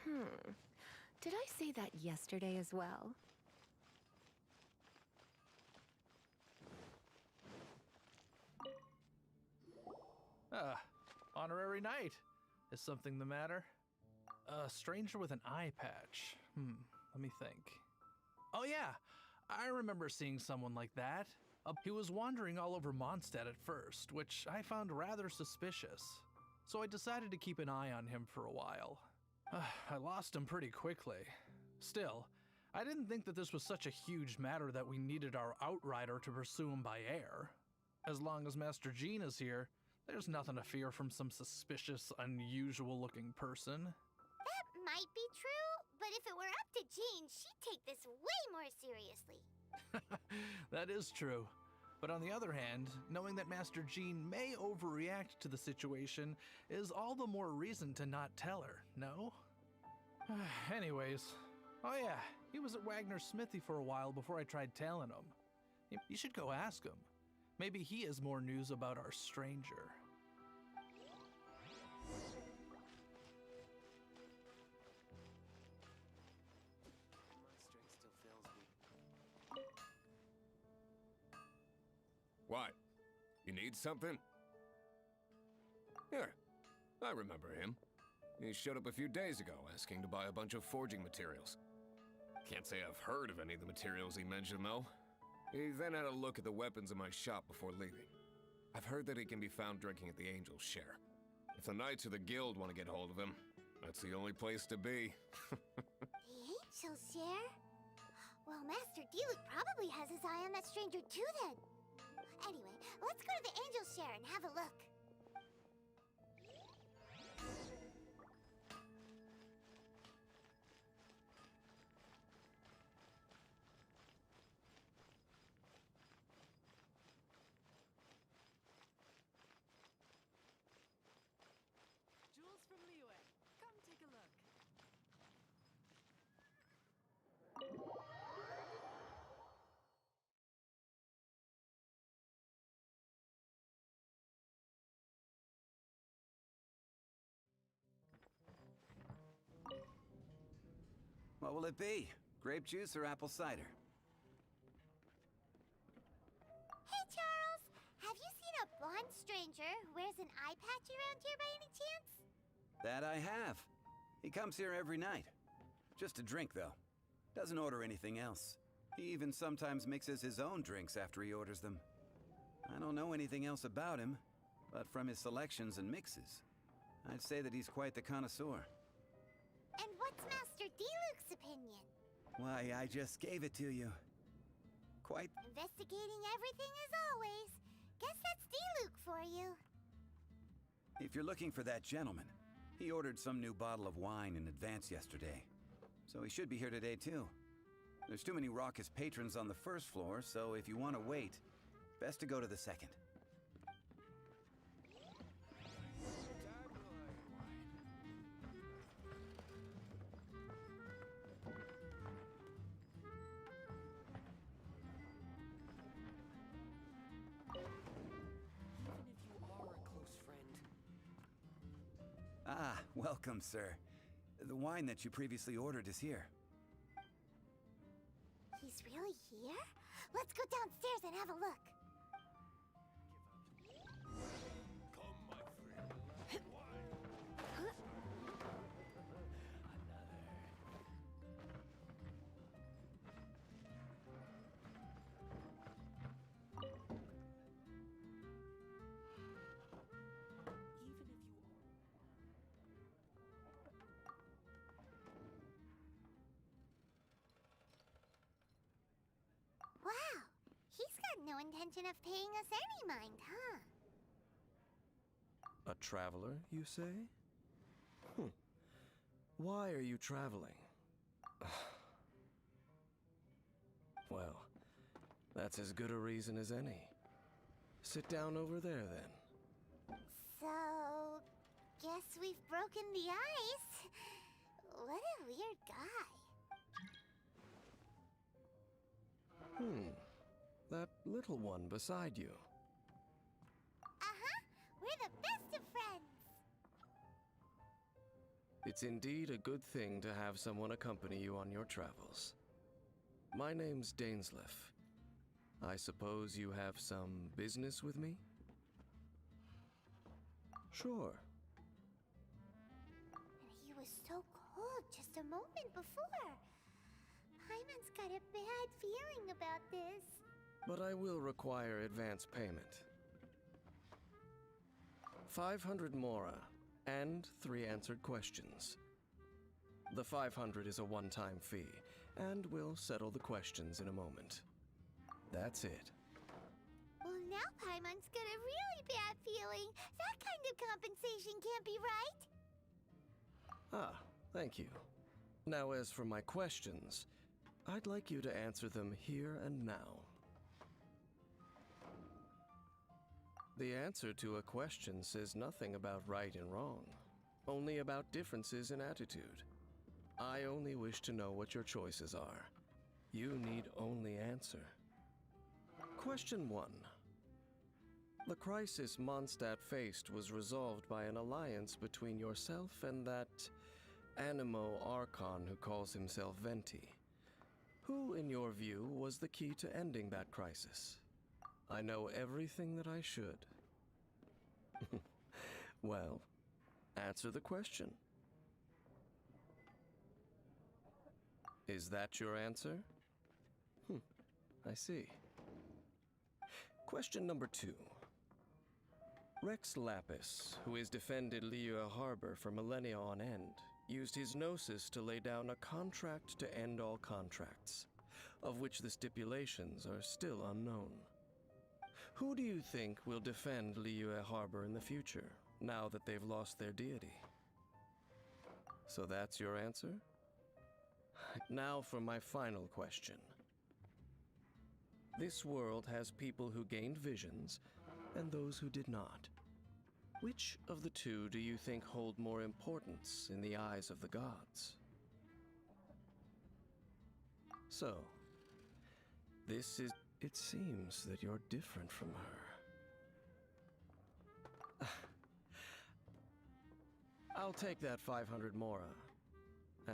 Did I say that yesterday as well? Honorary knight. Is something the matter? A stranger with an eye patch. Let me think. Oh yeah, I remember seeing someone like that. He was wandering all over Mondstadt at first, which I found rather suspicious. So I decided to keep an eye on him for a while. I lost him pretty quickly. Still, I didn't think that this was such a huge matter that we needed our outrider to pursue him by air. As long as Master Jean is here, there's nothing to fear from some suspicious, unusual-looking person. That might be true, but if it were up to Jean, she'd take this way more seriously. That is true. But on the other hand, knowing that Master Jean may overreact to the situation is all the more reason to not tell her, no? Anyways, oh yeah, he was at Wagner's smithy for a while before I tried tailing him. You should go ask him. Maybe he has more news about our stranger. What? You need something? Here, I remember him. He showed up a few days ago asking to buy a bunch of forging materials. Can't say I've heard of any of the materials he mentioned, though. He then had a look at the weapons in my shop before leaving. I've heard that he can be found drinking at the Angel's Share. If the Knights or the Guild want to get hold of him, that's the only place to be. The Angel's Share? Well, Master Diluc probably has his eye on that stranger too then. Anyway, let's go to the Angel's Share and have a look. Jewels from Liyue. Come take a look. What will it be? Grape juice or apple cider? Hey, Charles! Have you seen a blonde stranger who wears an eye patch around here by any chance? That I have. He comes here every night. Just a drink, though. Doesn't order anything else. He even sometimes mixes his own drinks after he orders them. I don't know anything else about him, but from his selections and mixes, I'd say that he's quite the connoisseur. And what's Master Diluc's opinion? Why, I just gave it to you. Quite. Investigating everything as always. Guess that's Diluc for you. If you're looking for that gentleman, he ordered some new bottle of wine in advance yesterday. So he should be here today, too. There's too many raucous patrons on the first floor, so if you want to wait, best to go to the second. Even if you are a close friend. Ah, welcome, sir. The wine that you previously ordered is here. He's really here? Let's go downstairs and have a look. Come, my friend. Even if you Wow, he's got no intention of paying us any mind, huh? A traveler, you say? Why are you traveling? Well, that's as good a reason as any. Sit down over there, then. So, guess we've broken the ice. What a weird guy. That little one beside you. Uh-huh, we're the best of friends. It's indeed a good thing to have someone accompany you on your travels. My name's Dainsleif. I suppose you have some business with me? Sure. He was so cold just a moment before. Paimon's got a bad feeling about this. But I will require advance payment. 500 mora, and 3 answered questions. The 500 is a one-time fee, and we'll settle the questions in a moment. That's it. Well, now Paimon's got a really bad feeling. That kind of compensation can't be right. Ah, thank you. Now, as for my questions, I'd like you to answer them here and now. The answer to a question says nothing about right and wrong, only about differences in attitude. I only wish to know what your choices are. You need only answer. Question 1. The crisis Mondstadt faced was resolved by an alliance between yourself and that Animo Archon who calls himself Venti. Who, in your view, was the key to ending that crisis? I know everything that I should. Well, answer the question. Is that your answer? I see. Question number 2. Rex Lapis, who has defended Liyue Harbor for millennia on end, used his gnosis to lay down a contract to end all contracts, of which the stipulations are still unknown. Who do you think will defend Liyue Harbor in the future, now that they've lost their deity? So that's your answer? Now for my final question. This world has people who gained visions, and those who did not. Which of the two do you think hold more importance in the eyes of the gods? So, it seems that you're different from her. I'll take that 500 mora.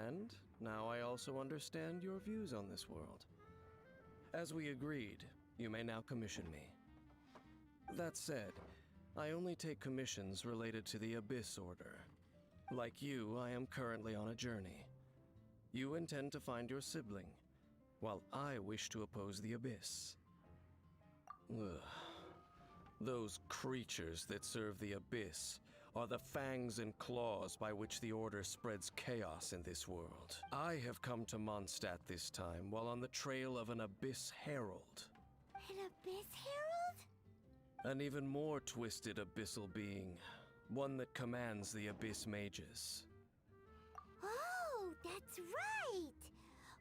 And now I also understand your views on this world. As we agreed, you may now commission me. That said, I only take commissions related to the Abyss Order. Like you, I am currently on a journey. You intend to find your sibling, while I wish to oppose the Abyss. Ugh. Those creatures that serve the Abyss are the fangs and claws by which the Order spreads chaos in this world. I have come to Mondstadt this time while on the trail of an Abyss Herald. An Abyss Herald? An even more twisted abyssal being, one that commands the Abyss Mages. Oh, that's right!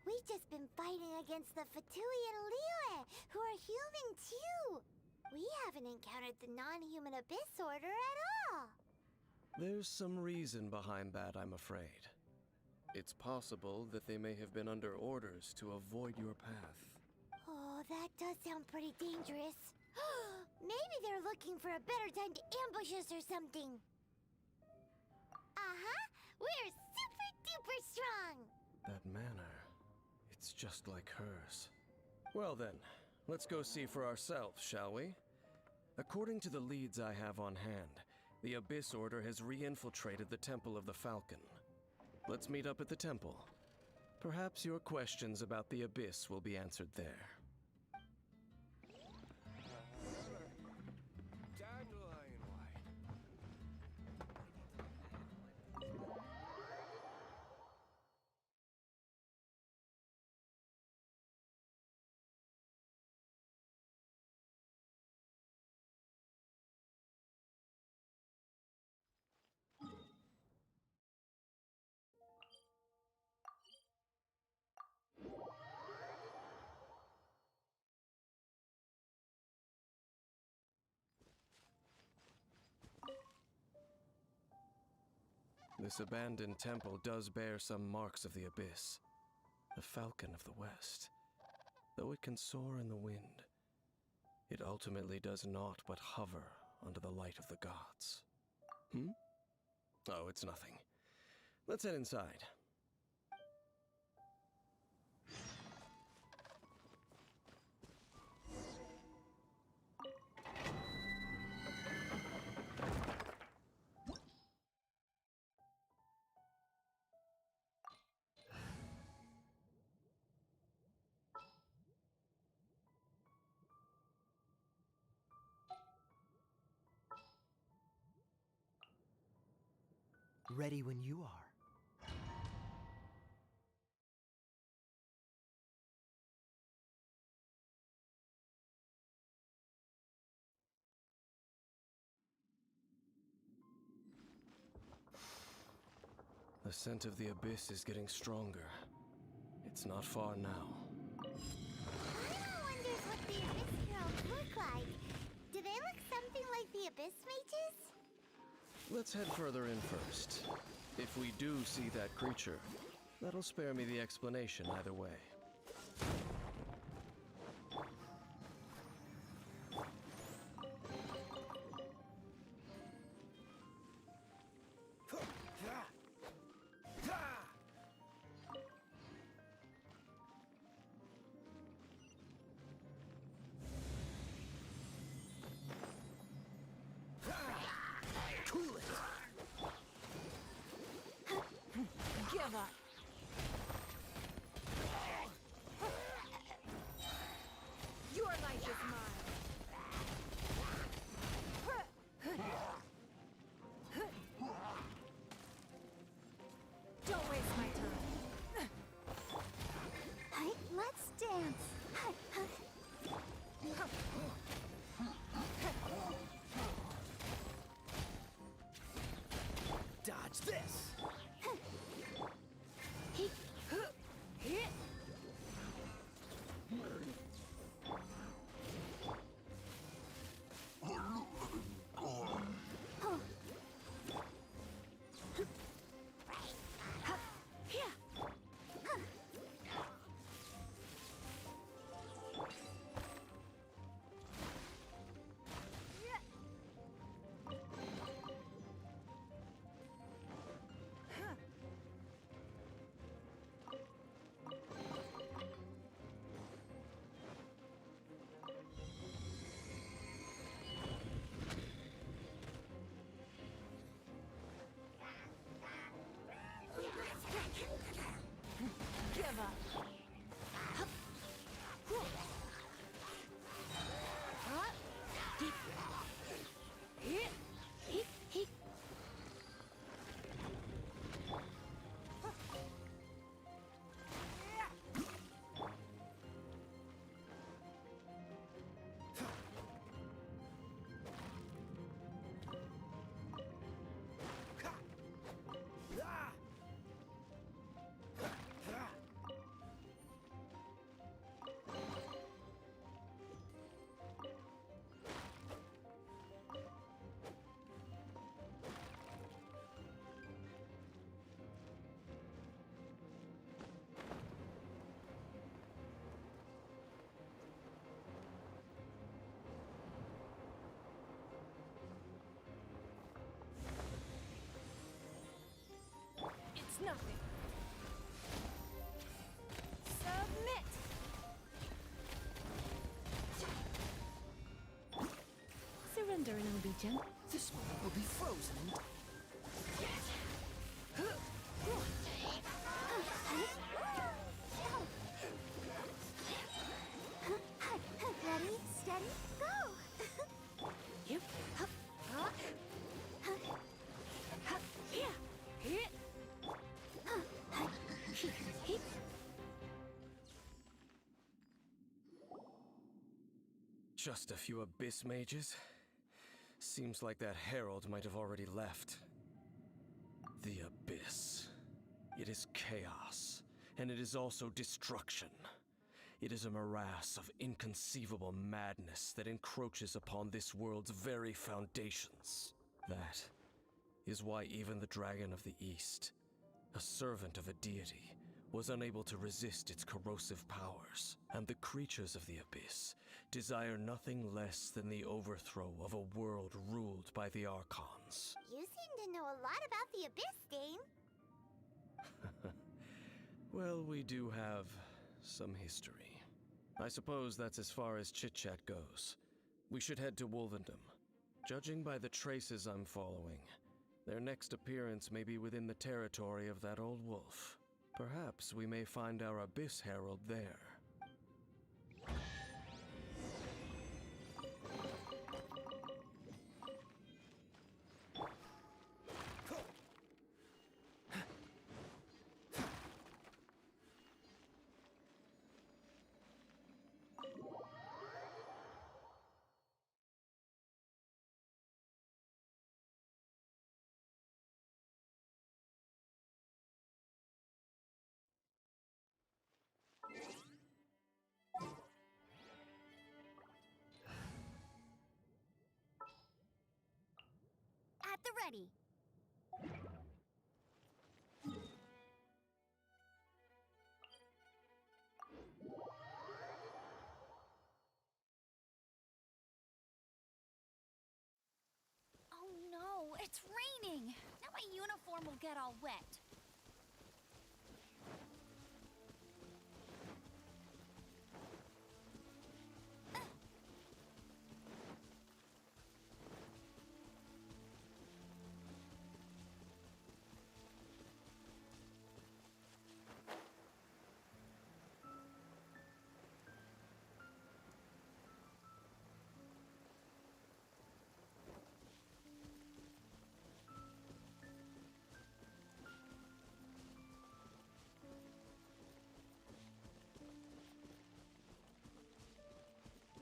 We've just been fighting against the Fatui and Liyue, who are human too! We haven't encountered the non-human Abyss Order at all! There's some reason behind that, I'm afraid. It's possible that they may have been under orders to avoid your path. Oh, that does sound pretty dangerous. Maybe they're looking for a better time to ambush us or something. Uh-huh! We're super duper strong! That manner, it's just like hers. Well then, let's go see for ourselves, shall we? According to the leads I have on hand, the Abyss Order has re-infiltrated the Temple of the Falcon. Let's meet up at the temple. Perhaps your questions about the Abyss will be answered there. This abandoned temple does bear some marks of the Abyss. The Falcon of the West. Though it can soar in the wind, it ultimately does naught but hover under the light of the gods. Oh, it's nothing. Let's head inside. Ready when you are. The scent of the abyss is getting stronger. It's not far now. Lana wonders what the Abyss Girls look like. Do they look something like the Abyss Mages? Let's head further in first. If we do see that creature, that'll spare me the explanation either way. Give up. Your life is mine. Don't waste my time. Let's dance. Dodge this! Give up. It's nothing. Submit. Surrender and I'll be gentle. This one will be frozen in Ready, steady, go! Yep. Just a few abyss mages? Seems like that herald might have already left. The abyss. It is chaos, and it is also destruction. It is a morass of inconceivable madness that encroaches upon this world's very foundations. That is why even the Dragon of the East, a servant of a deity, was unable to resist its corrosive powers, and the creatures of the abyss desire nothing less than the overthrow of a world ruled by the Archons. You seem to know a lot about the Abyss, Dane. Well, we do have some history. I suppose that's as far as chit-chat goes. We should head to Wolvendom. Judging by the traces I'm following, their next appearance may be within the territory of that old wolf. Perhaps we may find our Abyss Herald there. At the ready. Oh no, it's raining! Now my uniform will get all wet.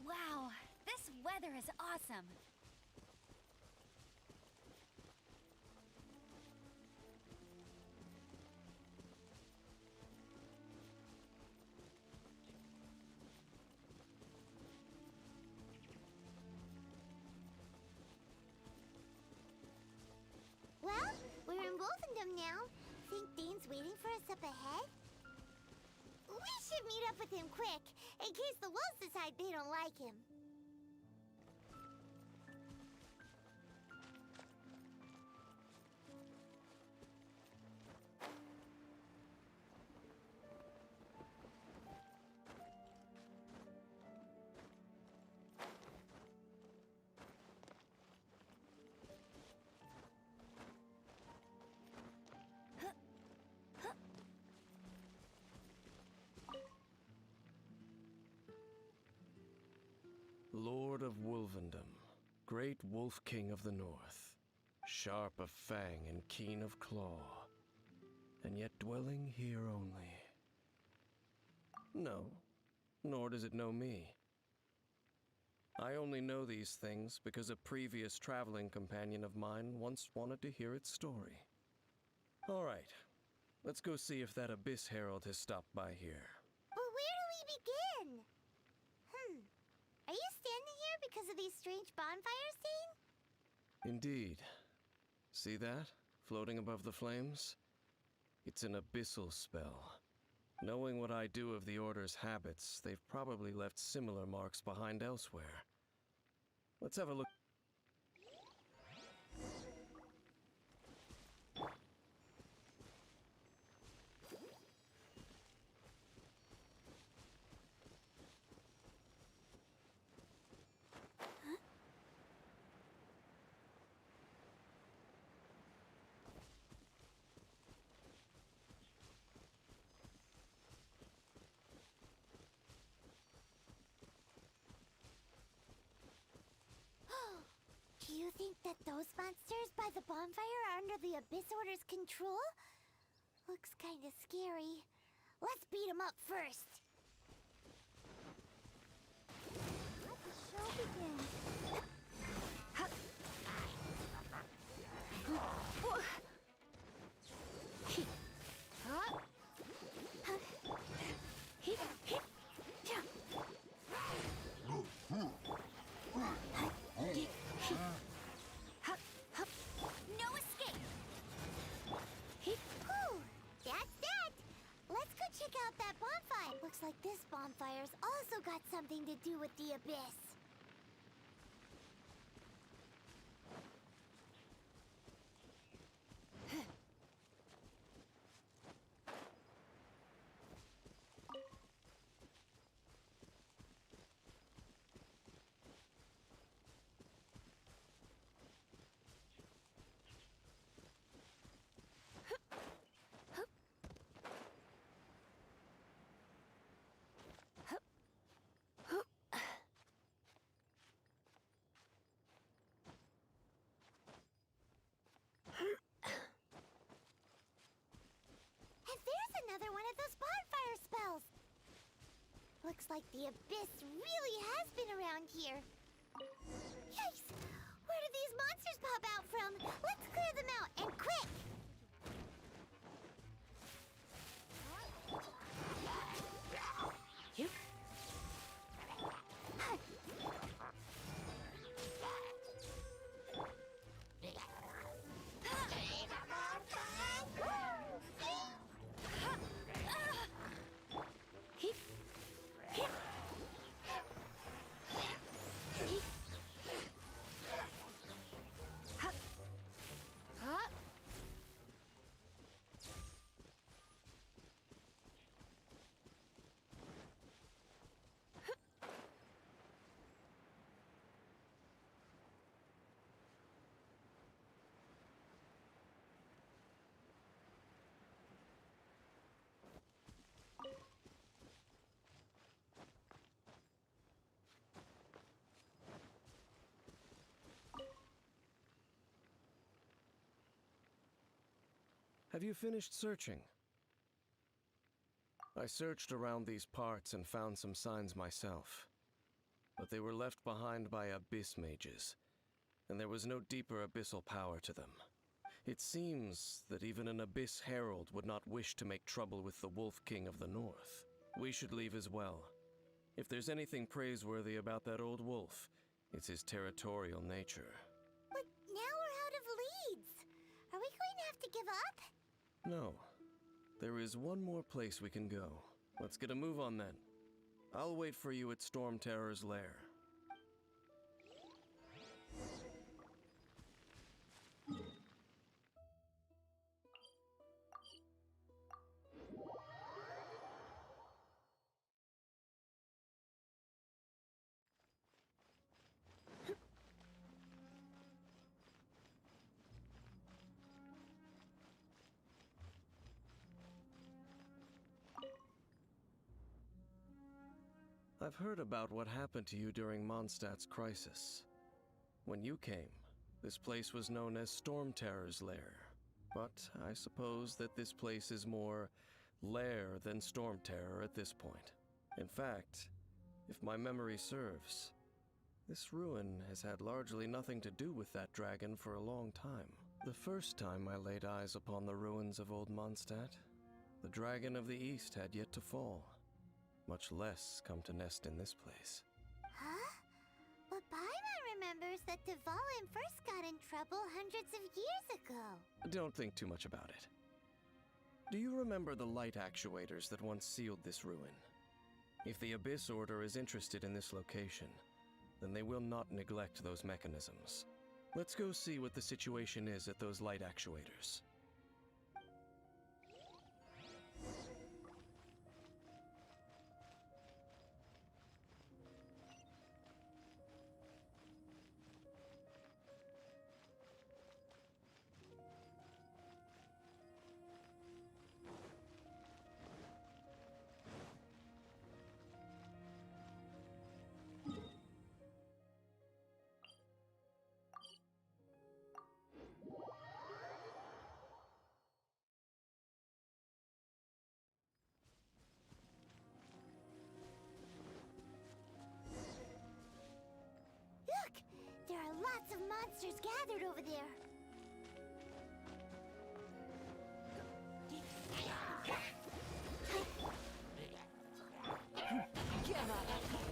Wow, this weather is awesome. Well, we're in Wolfendom now. Think Dean's waiting for us up ahead? We should meet up with him quick, in case the wolves decide they don't like him. Lord of Wolvendom, great wolf king of the north, sharp of fang and keen of claw, and yet dwelling here only. No, nor does it know me. I only know these things because a previous traveling companion of mine once wanted to hear its story. All right, let's go see if that Abyss Herald has stopped by here. But where do we begin? Are you standing here because of these strange bonfires, Dean? Indeed. See that? Floating above the flames? It's an abyssal spell. Knowing what I do of the Order's habits, they've probably left similar marks behind elsewhere. Let's have a look. Do you think that those monsters by the bonfire are under the Abyss Order's control? Looks kinda scary. Let's beat them up first. Let the show begin. No escape! Whew, that's that. Let's go check out that bonfire. Looks like this bonfire's also got something to do with the Abyss. Looks like the abyss really has been around here. Yikes! Where did these monsters pop out from? Let's clear them out, and quick! Have you finished searching? I searched around these parts and found some signs myself, but they were left behind by abyss mages, and there was no deeper abyssal power to them. It seems that even an abyss herald would not wish to make trouble with the Wolf King of the North. We should leave as well. If there's anything praiseworthy about that old wolf, it's his territorial nature. But now we're out of leads. Are we going to have to give up? No. There is one more place we can go. Let's get a move on then. I'll wait for you at Storm Terror's lair. I've heard about what happened to you during Mondstadt's crisis. When you came, this place was known as Storm Terror's lair. But I suppose that this place is more lair than Storm Terror at this point. In fact, if my memory serves, this ruin has had largely nothing to do with that dragon for a long time. The first time I laid eyes upon the ruins of old Mondstadt, the dragon of the East had yet to fall. Much less come to nest in this place. Huh? But Paimon remembers that Dvalin first got in trouble hundreds of years ago. Don't think too much about it. Do you remember the light actuators that once sealed this ruin? If the Abyss Order is interested in this location, then they will not neglect those mechanisms. Let's go see what the situation is at those light actuators. Look! There are lots of monsters gathered over there. Give up.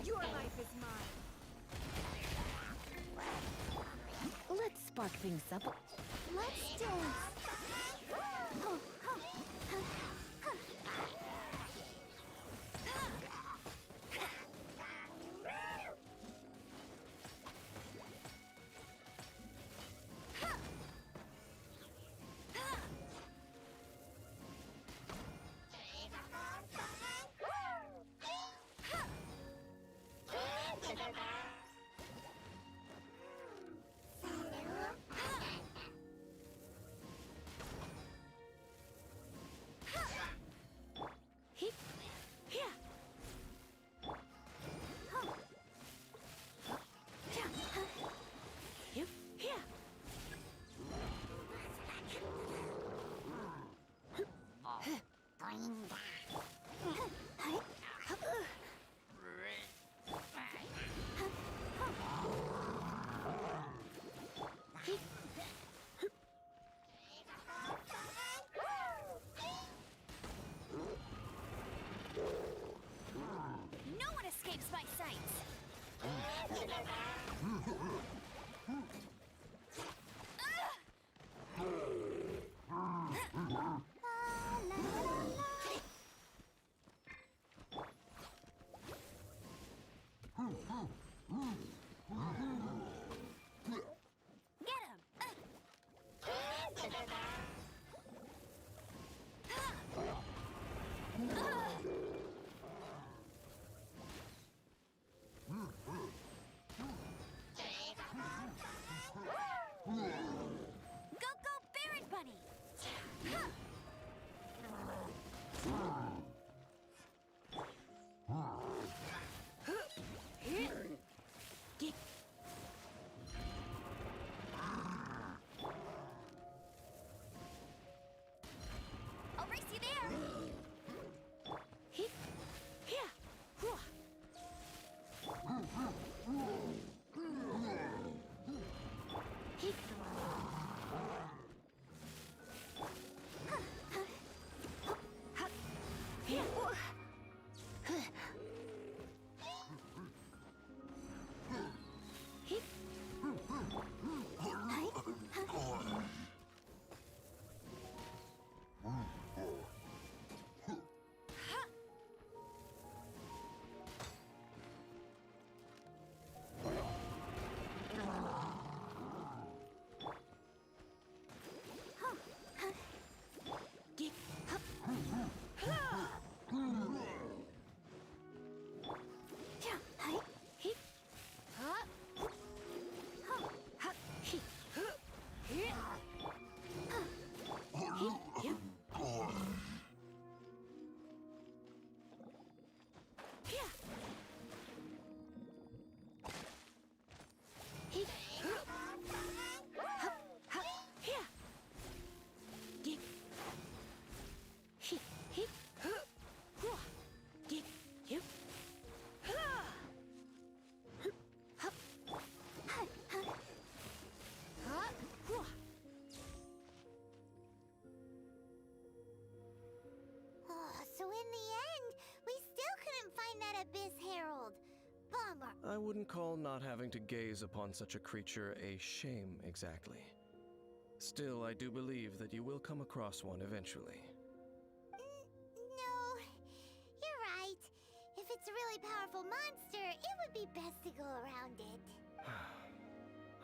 Your life is mine. Let's spark things up. Let's dance. Get him! Go, go, Barrett Bunny! I'll race you there! So in the end, we still couldn't find that Abyss Herald. Bummer. I wouldn't call not having to gaze upon such a creature a shame exactly. Still, I do believe that you will come across one eventually. No, you're right. If it's a really powerful monster, it would be best to go around it.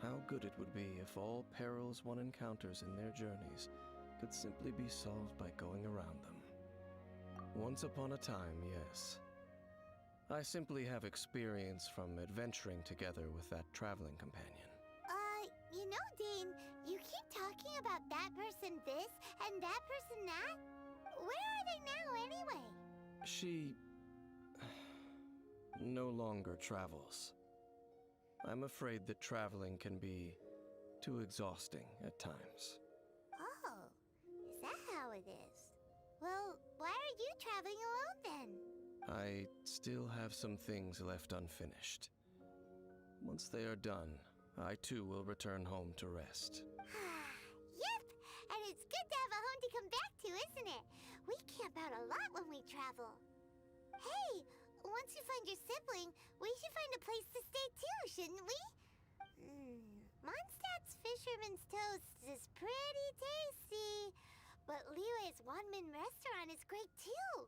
How good it would be if all perils one encounters in their journeys could simply be solved by going around them. Once upon a time, yes. I simply have experience from adventuring together with that traveling companion. You know, Dane, you keep talking about that person this and that person that. Where are they now, anyway? She no longer travels. I'm afraid that traveling can be too exhausting at times. Oh, is that how it is? Well, why are you traveling alone then? I still have some things left unfinished. Once they are done, I too will return home to rest. Yep, and it's good to have a home to come back to, isn't it? We camp out a lot when we travel. Hey, once you find your sibling, we should find a place to stay too, shouldn't we? Mondstadt's Fisherman's Toast is pretty tasty, but Liyue's one-man restaurant is great too.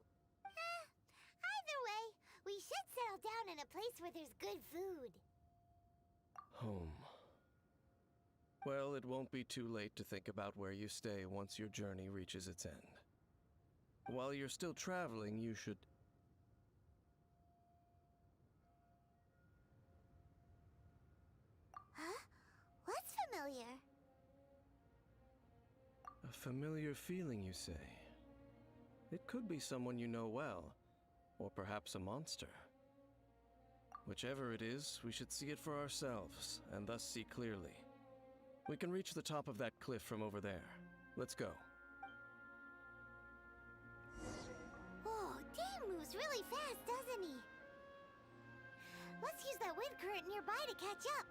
Either way, we should settle down in a place where there's good food. Home. Well, it won't be too late to think about where you stay once your journey reaches its end. While you're still traveling, you should... Huh? What's familiar? A familiar feeling, you say? It could be someone you know well, or perhaps a monster. Whichever it is, we should see it for ourselves, and thus see clearly. We can reach the top of that cliff from over there. Let's go. Oh, Dane moves really fast, doesn't he? Let's use that wind current nearby to catch up.